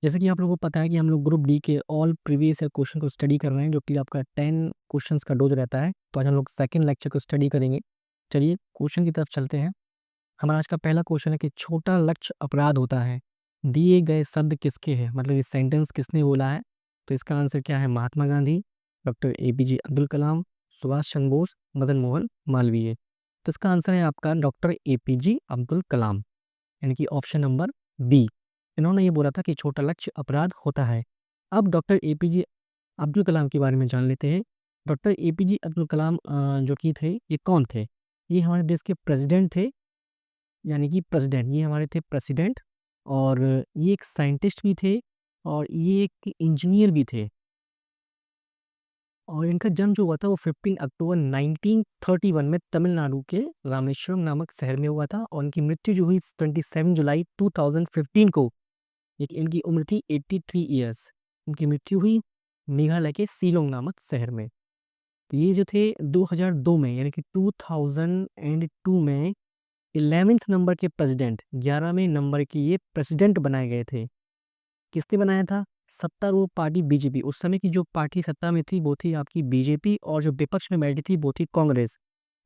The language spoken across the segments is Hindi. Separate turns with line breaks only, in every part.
जैसे कि आप लोगों को पता है कि हम लोग ग्रुप डी के ऑल प्रीवियस ईयर क्वेश्चन को स्टडी कर रहे हैं, जो कि आपका 10 क्वेश्चंस का डोज रहता है। तो आज हम लोग सेकंड लेक्चर को स्टडी करेंगे। चलिए क्वेश्चन की तरफ चलते हैं। हमारा आज का पहला क्वेश्चन है कि छोटा लक्ष्य अपराध होता है, दिए गए शब्द किसके हैं, मतलब ये सेंटेंस किसने बोला है। तो इसका आंसर क्या है? Mahatma Gandhi, doctor APJ Abdul Kalam, Subhash Chandra Bose, Madan Mohan Malviya. तो इसका आंसर है आपका डॉक्टर एपीजे अब्दुल कलाम, यानी कि ऑप्शन नंबर बी। इन्होंने ये बोला था कि छोटा लक्ष्य अपराध होता है। अब डॉक्टर एपीजे अब्दुल कलाम के बारे में जान लेते हैं। डॉक्टर एपीजे अब्दुल कलाम जो कि थे, ये कौन थे? ये हमारे देश के प्रेसिडेंट थे, यानी कि प्रेसिडेंट, ये हमारे थे प्रेसिडेंट। और ये एक साइंटिस्ट भी थे, और ये एक इंजीनियर भी थे। और इनका जन्म जो हुआ था वो 15 अक्टूबर 1931 में तमिलनाडु के रामेश्वरम नामक शहर में हुआ था। और इनकी मृत्यु जो हुई 27 जुलाई 2015 को, एक इनकी उम्र थी 83 ईयर्स। इनकी मृत्यु हुई मेघालय के शिलोंग नामक शहर में। तो ये जो थे 2002 में, यानी कि 2002 में 11th नंबर के प्रेसिडेंट, 11वें नंबर के ये प्रेसिडेंट बनाए गए थे। किसने बनाया था? सत्तारूढ़ पार्टी बीजेपी, उस समय की जो पार्टी सत्ता में थी वो थी आपकी बीजेपी, और जो विपक्ष में बैठी थी वो थी कांग्रेस।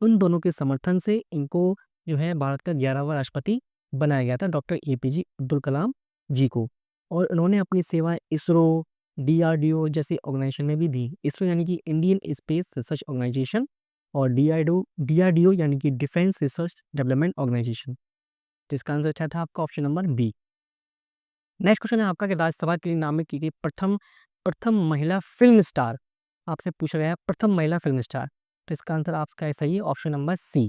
उन दोनों के समर्थन से इनको जो है भारत का 11वां राष्ट्रपति बनाया गया था, डॉक्टर एपीजे अब्दुल कलाम जी को। और उन्होंने अपनी सेवाएं इसरो, डीआरडीओ जैसी ऑर्गेनाइजेशन में भी दी। इसरो यानी कि इंडियन स्पेस रिसर्च ऑर्गेनाइजेशन, और डीआरडीओ डीआरडीओ यानी कि डिफेंस रिसर्च डेवलपमेंट ऑर्गेनाइजेशन। तो इसका आंसर क्या था आपका? Option number B. Next question है आपका कि राज्यसभा के लिए नामित की गई प्रथम प्रथम महिला फिल्म स्टार। आपसे पूछा गया है प्रथम महिला फिल्म स्टार। तो इसका आंसर आपका सही है, ऑप्शन नंबर सी।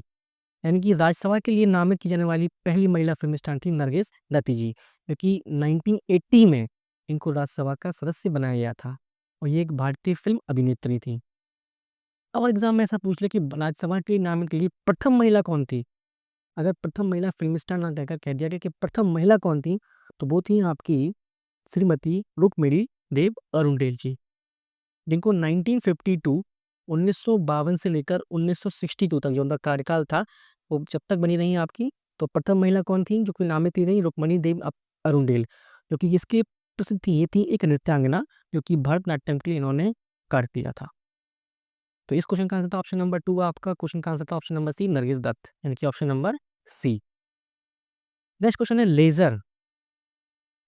यानी कि राज्यसभा के लिए नामित की जाने वाली पहली महिला फिल्म स्टार थी नरगिस दत्ती जी, जो कि 1980 में इनको राज्यसभा का सदस्य बनाया गया था। और ये एक भारतीय फिल्म अभिनेत्री थी। और एग्जाम में ऐसा पूछ ले कि राज्यसभा के लिए नामित की गई प्रथम महिला कौन थी, अगर प्रथम महिला फिल्म स्टार ना कहकर कह दिया गया कि प्रथम महिला कौन थी, तो वो थी आपकी श्रीमती रुक्मिणी देव अरुणडेल जी, जिनको 1952 1952 से लेकर 1962 तक जो उनका कार्यकाल था, वो जब तक बनी रही आपकी। तो प्रथम महिला कौन थी जो कि नामित थी रही? रुक्मिणी देव अरुणडेल, जो कि इसकी प्रसिद्धि ये थी, एक नृत्यांगना जो कि भरतनाट्यम के लिए इन्होंने कार्य किया था। तो इस क्वेश्चन का आंसर था ऑप्शन नंबर 2। आपका क्वेश्चन का आंसर था option number C, Nargis Dutt, यानी कि option number C. Next question है लेजर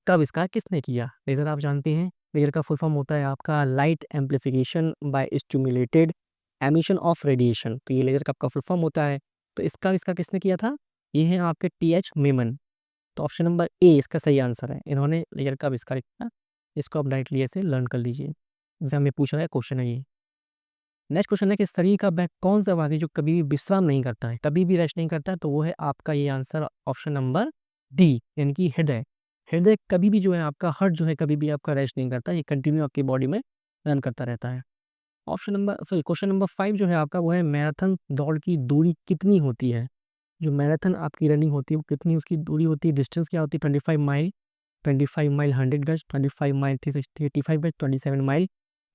का आविष्कार किसने किया? लेजर आप जानते हैं, लेजर का फुल फॉर्म होता है आपका light amplification by stimulated emission of radiation. तो ये लेजर का आपका फुल फॉर्म होता है। तो इसका इसका किसने किया था? ये है आपके टी एच मेमन। तो ऑप्शन नंबर ए इसका सही आंसर है, इन्होंने लेजर का आविष्कार किया। इसको आप डायरेक्टली ऐसे लर्न कर लीजिए, एग्जाम में पूछा गया क्वेश्चन है ये। नेक्स्ट क्वेश्चन है कि शरीर का वह कौन सा भाग है जो कभी भी विश्राम नहीं करता है, कभी भी रेस्ट नहीं करता है? तो वो है आपका ये आंसर, ऑप्शन नंबर डी, यानी कि हृदय। हृदय कभी भी जो है आपका, हार्ट जो है कभी भी आपका रेस्ट नहीं करता, ये कंटिन्यू आपकी बॉडी में रन करता रहता है। Option number sorry question number 5 जो है आपका, वो है मैराथन दौड़ की दूरी कितनी होती है? जो मैराथन आपकी रनिंग होती है वो कितनी उसकी दूरी होती है, डिस्टेंस क्या होती है? 25 माइल, 25 माइल 100 गज, 25 माइल 385 गज, 27 माइल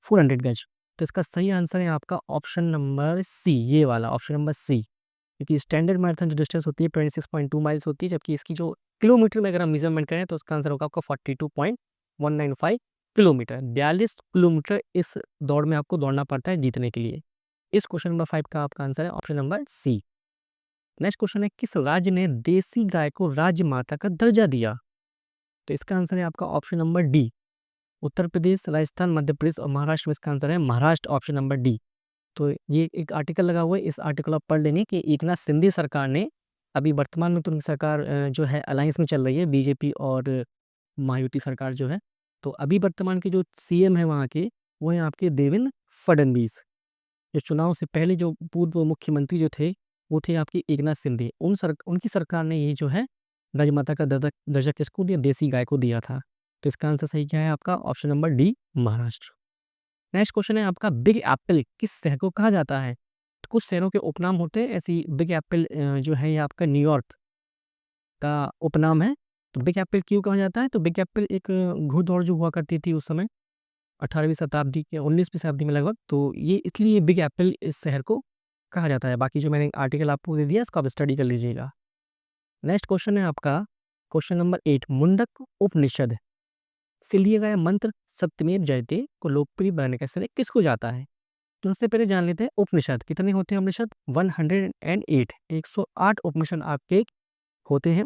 400 गज। तो इसका सही आंसर है आपका ऑप्शन नंबर सी, ये वाला ऑप्शन नंबर सी। क्योंकि स्टैंडर्ड मैराथन जो डिस्टेंस होती है 26.2 माइल्स होती है, जबकि इसकी जो किलोमीटर में अगर हम मेजरमेंट करें तो उसका आंसर होगा आपका 42.195 किलोमीटर। 42 किलोमीटर इस दौड़ में आपको दौड़ना पड़ता है जीतने के लिए। इस क्वेश्चन नंबर 5 का आपका आंसर है option number C. Next question है किस राज्य ने देसी गाय को राजमाता का दर्जा दिया? तो इसका आंसर है आपका option number D, Uttar Pradesh, Rajasthan, Madhya Pradesh और महाराष्ट्र में इसका आंसर है महाराष्ट्र, ऑप्शन नंबर डी। तो ये एक आर्टिकल लगा हुआ है, इस आर्टिकल आप पढ़ लेंगे कि एकनाथ शिंदे सरकार ने, अभी वर्तमान में तो उनकी सरकार जो है अलायंस में चल रही है, बीजेपी और महायुति सरकार जो है। तो अभी वर्तमान के जो सीएम है वहाँ के, वो है आपके देवेंद्र फडणवीस। जो चुनाव से पहले जो पूर्व मुख्यमंत्री जो थे, वो थे आपके एकनाथ शिंदे। उनकी सरकार ने ये जो है राजमाता का दर्जा दर्जा किसको दिया? देसी गाय को दिया था। तो इसका आंसर सही क्या है आपका? Option number D, Maharashtra. Next question है आपका बिग एप्पल किस शहर को कहा जाता है? तो कुछ शहरों के उपनाम होते हैं, ऐसी बिग एप्पल जो है ये आपका न्यूयॉर्क का उपनाम है। तो बिग एप्पल क्यों कहा जाता है? तो बिग एप्पल एक घुड़दौड़ जो हुआ करती थी उस समय, 18वीं शताब्दी के 19वीं शताब्दी में लगभग, तो ये इसलिए बिग एप्पल इस शहर को कहा जाता है। बाकी जो मैंने आर्टिकल आपको दे दिया इसको आप स्टडी कर लीजिएगा। नेक्स्ट क्वेश्चन है आपका क्वेश्चन नंबर 8, मुंडक उपनिषद से लिया गया मंत्र सत्यमेव जयते को लोकप्रिय बनाने का श्रेय किसको जाता है? तो सबसे पहले जान लेते हैं उपनिषद। कितने होते हैं उपनिषद? 108, 108 उपनिषद आपके होते हैं।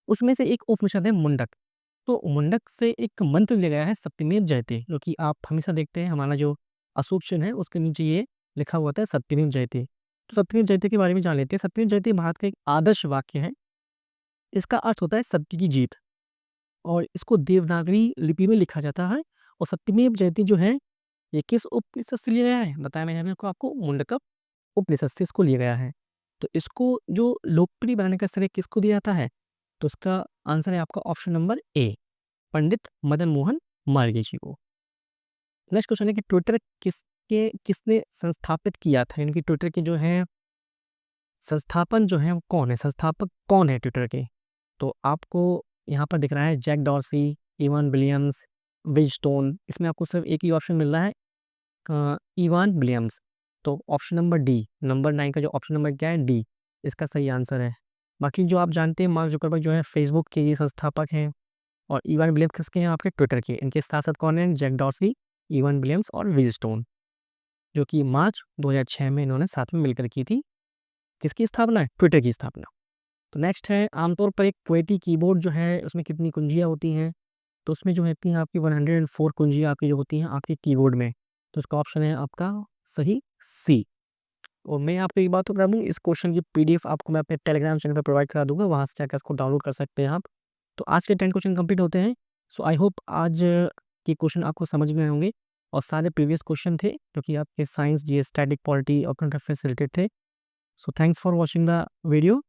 उसमें से एक उपनिषद है मुंडक। तो मुंडक से एक मंत्र लिया गया है सत्यमेव जयते, जो कि आप हमेशा देखते हैं हमारा जो अशोक चिन्ह है उसके नीचे ये लिखा हुआ था सत्यमेव जयते। तो सत्यमेव जयते के बारे में जान लेते हैं। सत्यमेव जयते भारत का एक आदर्श वाक्य है। इसका अर्थ होता है सत्य की जीत, और इसको देवनागरी लिपि में लिखा जाता है। और सत्यमेव जयते जो है ये किस उपनिषद से लिया गया है? बताया मैंने आपको मुंडकप उपनिषद से इसको लिया गया है। तो इसको जो लोकप्रिय बनाने का श्रेय किसको दिया जाता है? तो इसका आंसर है आपका option number A, Pandit Madan Mohan Malviya जी को। नेक्स्ट क्वेश्चन है कि ट्विटर किसने संस्थापित किया था? यानी कि ट्विटर के जो है संस्थापन जो है वो कौन है? संस्थापक कौन है ट्विटर के? तो आपको यहाँ पर दिख रहा है जैक डॉर्सी, इवान विलियम्स, विजस्टोन। इसमें आपको सिर्फ एक ही ऑप्शन मिल रहा है, इवान विलियम्स। तो ऑप्शन नंबर डी, नंबर 9 का जो ऑप्शन नंबर क्या है? डी इसका सही आंसर है। बाकी जो आप जानते हैं मार्क जुकरबर्ग जो है फेसबुक के ये संस्थापक हैं, और इवान विलियम्स किसके हैं? आपके ट्विटर के। इनके साथ साथ कौन है? जैक डॉर्सी, इवान विलियम्स और विजस्टोन, जो कि मार्च 2006 में इन्होंने साथ में मिलकर की थी। किसकी स्थापना? ट्विटर की स्थापना। तो नेक्स्ट है आमतौर पर एक क्वेटी कीबोर्ड जो है उसमें कितनी कुंजियाँ होती हैं? तो उसमें जो होती हैं आपकी 104 कुंजियाँ आपकी जो होती हैं आपके कीबोर्ड में। तो इसका ऑप्शन है आपका सही सी। और मैं आपको एक बात तो बता दूँ, इस क्वेश्चन की पीडीएफ आपको मैं अपने टेलीग्राम चैनल पर प्रोवाइड करा दूंगा, वहाँ से जाकर इसको डाउनलोड कर सकते हैं आप। तो आज के 10 क्वेश्चन कंप्लीट होते हैं। सो आई होप आज के क्वेश्चन आपको समझ में आए होंगे, और सारे प्रीवियस क्वेश्चन थे जो कि आपके साइंस, जीएस, स्टैटिक, पॉलिटी और करंट अफेयर्स से रिलेटेड थे। So thanks for watching the video.